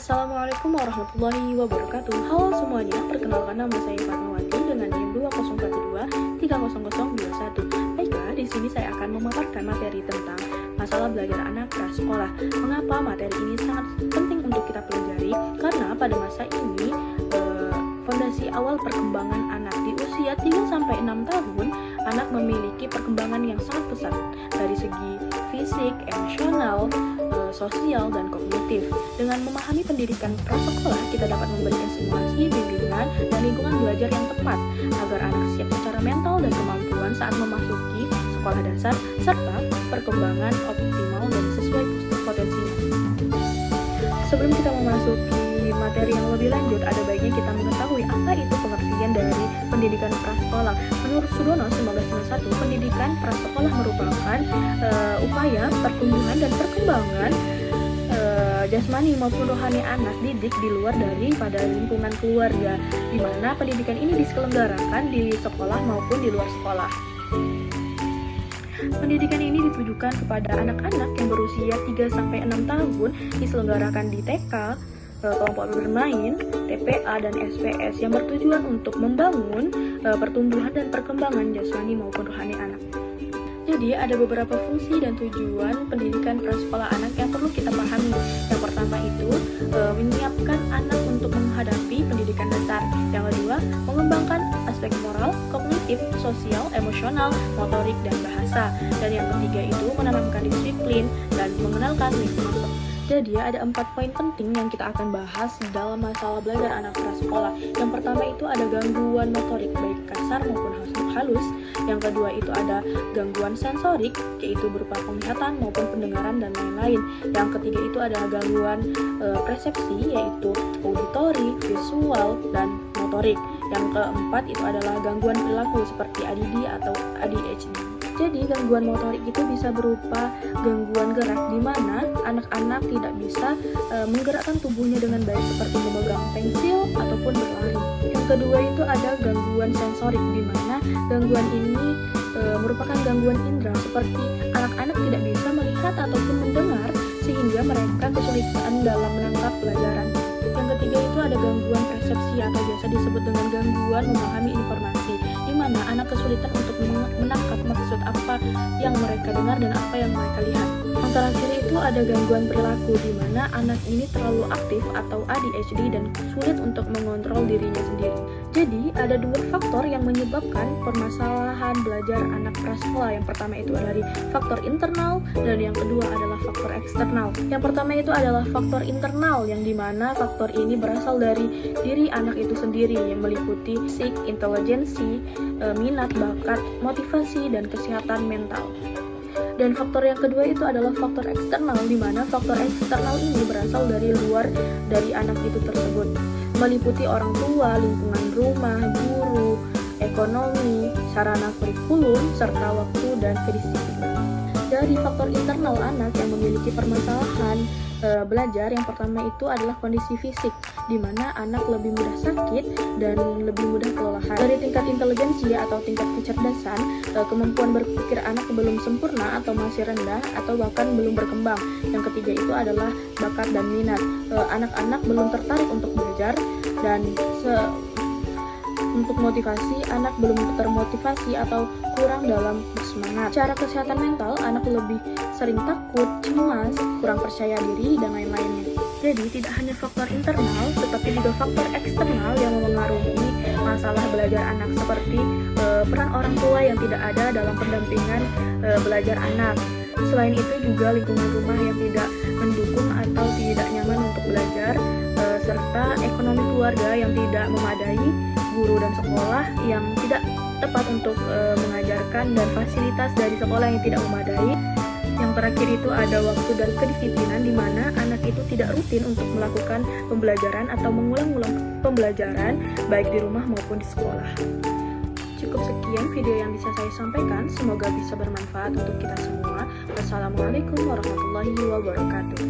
Assalamualaikum warahmatullahi wabarakatuh. Halo semuanya, perkenalkan nama saya Fatmawati dengan NIM 20123021. Baiklah, di sini saya akan memaparkan materi tentang masalah belajar anak prasekolah. Mengapa materi ini sangat penting untuk kita pelajari? Karena pada masa ini fondasi awal perkembangan anak di usia 3-6 tahun, anak memiliki perkembangan yang sangat pesat dari segi fisik, emosional, sosial, dan kognitif. Dengan memahami pendidikan prasekolah, kita dapat memberikan stimulasi, bimbingan, dan lingkungan belajar yang tepat agar anak siap secara mental dan kemampuan saat memasuki sekolah dasar serta perkembangan optimal dan sesuai potensinya. Sebelum kita memasuki materi yang lebih lanjut, ada baiknya kita mengetahui apa itu pengertian dari pendidikan prasekolah. Menurut Sudono 1991, pendidikan prasekolah merupakan upaya pertumbuhan dan perkembangan jasmani maupun rohani anak didik di luar daripada lingkungan keluarga, di mana pendidikan ini diselenggarakan di sekolah maupun di luar sekolah. Pendidikan ini ditujukan kepada anak-anak yang berusia 3-6 tahun, diselenggarakan di TK, kelompok bermain, TPA, dan SPS yang bertujuan untuk membangun pertumbuhan dan perkembangan jasmani maupun rohani anak. Jadi ada beberapa fungsi dan tujuan pendidikan prasekolah anak yang perlu kita pahami. Yang pertama itu menyiapkan anak untuk menghadapi pendidikan dasar. Yang kedua, mengembangkan aspek moral, kognitif, sosial, emosional, motorik, dan bahasa. Dan yang ketiga itu menanamkan disiplin dan mengenalkan lingkungan. Jadi ada 4 poin penting yang kita akan bahas dalam masalah belajar anak prasekolah. Yang pertama itu ada gangguan motorik baik kasar maupun halus. Yang kedua itu ada gangguan sensorik, yaitu berupa penglihatan maupun pendengaran dan lain-lain. Yang ketiga itu ada gangguan persepsi, yaitu auditori, visual, dan motorik. Yang keempat itu adalah gangguan perilaku seperti ADD atau ADHD. Jadi gangguan motorik itu bisa berupa gangguan gerak di mana anak-anak tidak bisa menggerakkan tubuhnya dengan baik seperti memegang pensil ataupun berlari. Yang kedua itu ada gangguan sensorik di mana gangguan ini merupakan gangguan indera seperti anak-anak tidak bisa melihat ataupun mendengar sehingga mereka kesulitan dalam menangkap pelajaran. Yang ketiga itu ada gangguan persepsi atau biasa disebut dengan gangguan memahami informasi, di mana anak kesulitan untuk menangkap maksud apa yang mereka dengar dan apa yang mereka lihat. Yang terakhir itu ada gangguan perilaku, di mana anak ini terlalu aktif atau ADHD dan sulit untuk mengontrol dirinya sendiri. Jadi ada 2 faktor yang menyebabkan permasalahan belajar anak prasekolah. Yang pertama itu dari faktor internal dan yang kedua adalah faktor eksternal. Yang pertama itu adalah faktor internal, yang dimana faktor ini berasal dari diri anak itu sendiri yang meliputi fisik, intelijensi, minat, bakat, motivasi, dan kesehatan mental. Dan faktor yang kedua itu adalah faktor eksternal, di mana faktor eksternal ini berasal dari luar dari anak itu tersebut, meliputi orang tua, lingkungan rumah, guru, ekonomi, sarana kurikulum, serta waktu dan kedisiplinan. Dari faktor internal anak yang memiliki permasalahan belajar, yang pertama itu adalah kondisi fisik, di mana anak lebih mudah sakit dan lebih mudah kelelahan. Dari tingkat intelijensi atau tingkat kecerdasan, kemampuan berpikir anak belum sempurna atau masih rendah atau bahkan belum berkembang. Yang ketiga itu adalah bakat dan minat. Anak-anak belum tertarik untuk belajar dan untuk motivasi, anak belum termotivasi atau kurang dalam bersemangat. Secara kesehatan mental, anak lebih sering takut, cemas, kurang percaya diri, dan lain-lainnya. Jadi tidak hanya faktor internal, tetapi juga faktor eksternal yang memengaruhi masalah belajar anak, seperti peran orang tua yang tidak ada dalam pendampingan belajar anak. Selain itu juga lingkungan rumah yang tidak mendukung atau tidak nyaman untuk belajar, serta ekonomi keluarga yang tidak memadai, guru dan sekolah yang tidak tepat untuk mengajarkan, dan fasilitas dari sekolah yang tidak memadai. Yang terakhir itu ada waktu dan kedisiplinan, di mana anak itu tidak rutin untuk melakukan pembelajaran atau mengulang-ulang pembelajaran baik di rumah maupun di sekolah. Cukup sekian video yang bisa saya sampaikan, semoga bisa bermanfaat untuk kita semua. Wassalamualaikum warahmatullahi wabarakatuh.